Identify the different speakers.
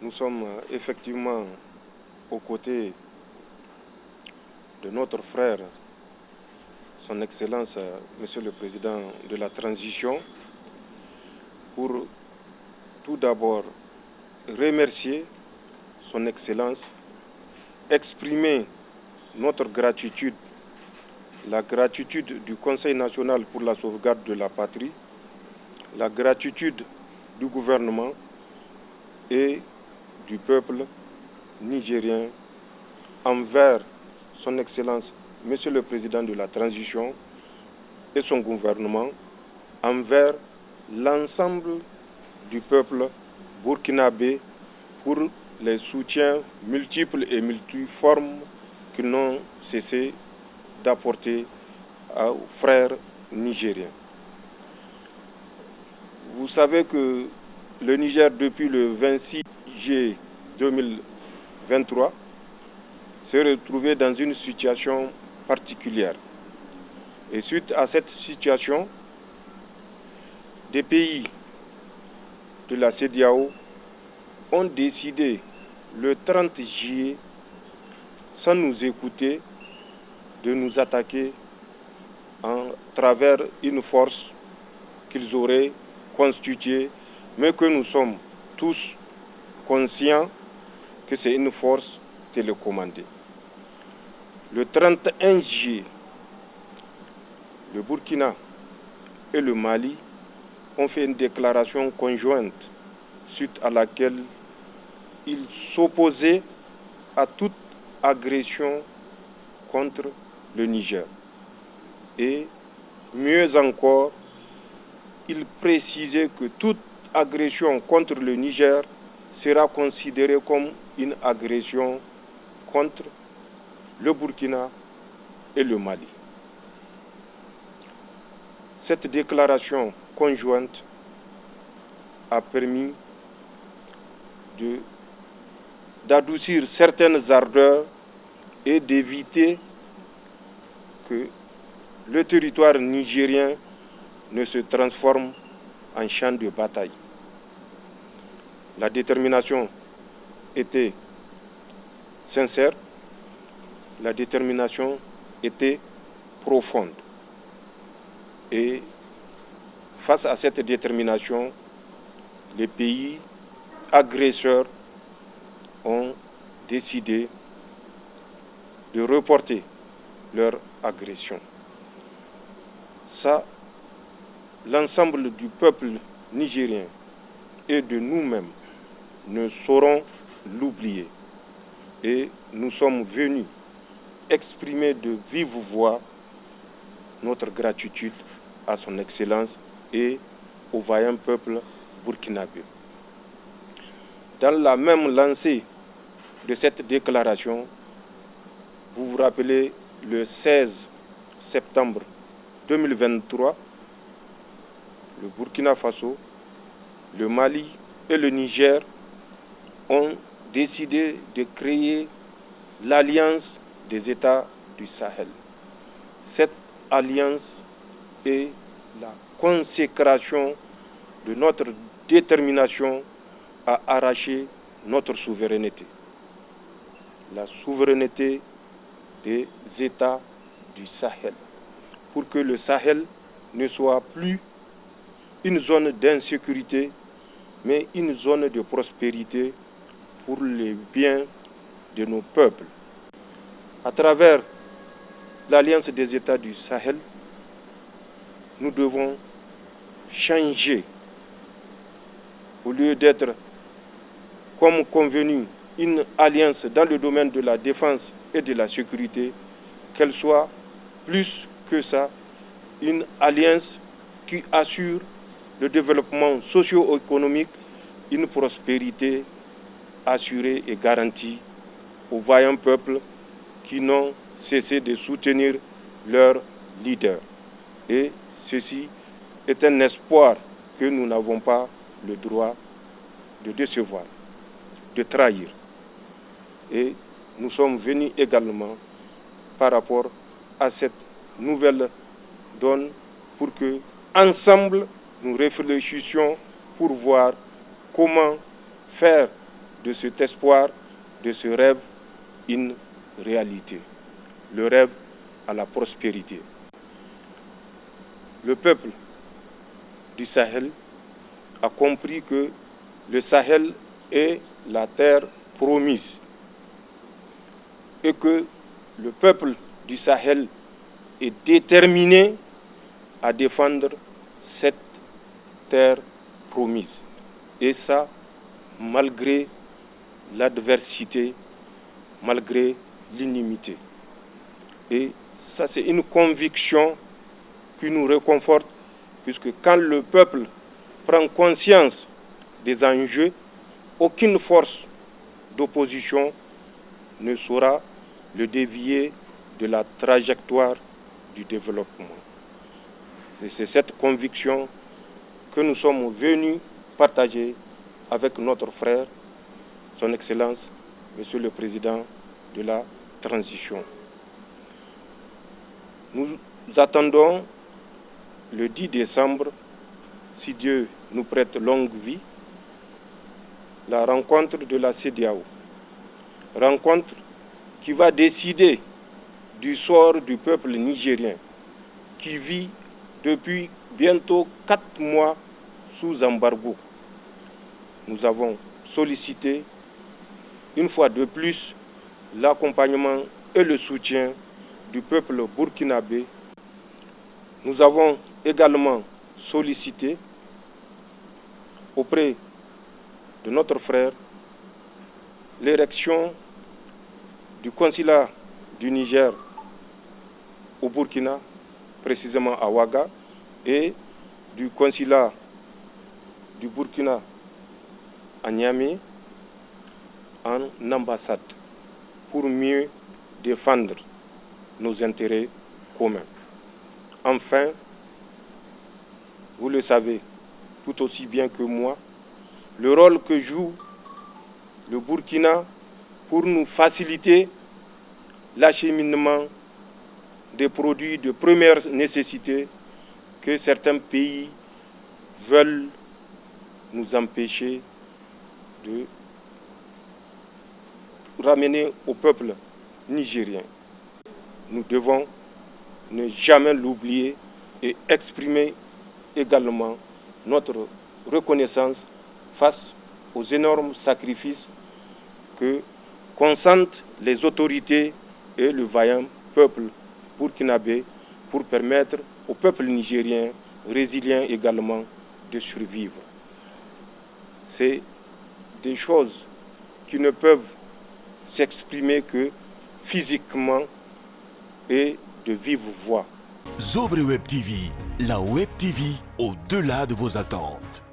Speaker 1: Nous sommes effectivement aux côtés de notre frère, son Excellence, Monsieur le Président de la Transition, pour tout d'abord remercier son Excellence, exprimer notre gratitude, la gratitude du Conseil national pour la sauvegarde de la patrie, la gratitude du gouvernement et du peuple nigérien envers son Excellence, Monsieur le Président de la Transition et son gouvernement, envers l'ensemble du peuple burkinabé pour les soutiens multiples et multiformes qu'ils n'ont cessé d'apporter aux frères nigériens. Vous savez que le Niger, depuis le 26 juillet 2023, s'est retrouvé dans une situation particulière. Et suite à cette situation, des pays de la CEDEAO ont décidé le 30 juillet, sans nous écouter, de nous attaquer à travers une force qu'ils auraient constituée, mais que nous sommes tous conscients que c'est une force télécommandée. Le 31 juillet, le Burkina et le Mali ont fait une déclaration conjointe suite à laquelle ils s'opposaient à toute agression contre le Niger. Et mieux encore, ils précisaient que toute agression contre le Niger sera considérée comme une agression contre le Burkina et le Mali. Cette déclaration conjointe a permis d'adoucir certaines ardeurs et d'éviter que le territoire nigérien ne se transforme en champ de bataille. La détermination était sincère, la détermination était profonde. Et face à cette détermination, les pays agresseurs ont décidé de reporter leur agression. Ça, l'ensemble du peuple nigérien et de nous-mêmes ne saurons l'oublier. Et nous sommes venus exprimer de vive voix notre gratitude à son Excellence et au vaillant peuple burkinabé. Dans la même lancée de cette déclaration, vous vous rappelez, le 16 septembre 2023, le Burkina Faso, le Mali et le Niger ont décidé de créer l'Alliance des États du Sahel. Cette alliance est la consécration de notre détermination à arracher notre souveraineté. La souveraineté des États du Sahel. Pour que le Sahel ne soit plus une zone d'insécurité, mais une zone de prospérité pour le bien de nos peuples. À travers l'Alliance des États du Sahel, nous devons changer. Au lieu d'être, comme convenu, une alliance dans le domaine de la défense et de la sécurité, qu'elle soit plus que ça, une alliance qui assure le développement socio-économique, une prospérité assurée et garantie aux vaillants peuples qui n'ont cessé de soutenir leurs leaders. Et ceci est un espoir que nous n'avons pas le droit de décevoir, de trahir. Et nous sommes venus également par rapport à cette nouvelle donne pour que, ensemble, nous réfléchissions pour voir comment faire de cet espoir, de ce rêve, une réalité. Le rêve à la prospérité. Le peuple du Sahel a compris que le Sahel est la terre promise et que le peuple du Sahel est déterminé à défendre cette terre promise. Et ça, malgré l'adversité, malgré l'inimité. Et ça, c'est une conviction qui nous réconforte, puisque quand le peuple prend conscience des enjeux, aucune force d'opposition ne saura le dévier de la trajectoire du développement. Et c'est cette conviction que nous sommes venus partager avec notre frère, son Excellence, Monsieur le Président de la Transition. Nous attendons le 10 décembre, si Dieu nous prête longue vie, la rencontre de la CEDEAO. Rencontre qui va décider du sort du peuple nigérien qui vit depuis bientôt 4 mois sous embargo. Nous avons sollicité une fois de plus l'accompagnement et le soutien du peuple burkinabé. Nous avons également sollicité auprès de notre frère l'érection du consulat du Niger au Burkina, précisément à Ouaga, et du consulat du Burkina à Niamey en ambassade pour mieux défendre nos intérêts communs. Enfin, vous le savez tout aussi bien que moi, le rôle que joue le Burkina pour nous faciliter l'acheminement des produits de première nécessité que certains pays veulent nous empêcher de ramener au peuple nigérien. Nous devons ne jamais l'oublier et exprimer également notre reconnaissance face aux énormes sacrifices que consentent les autorités et le vaillant peuple burkinabé pour permettre au peuple nigérien, résilient également, de survivre. C'est des choses qui ne peuvent s'exprimer que physiquement et de vive voix.
Speaker 2: Zobre Web TV, la Web TV au-delà de vos attentes.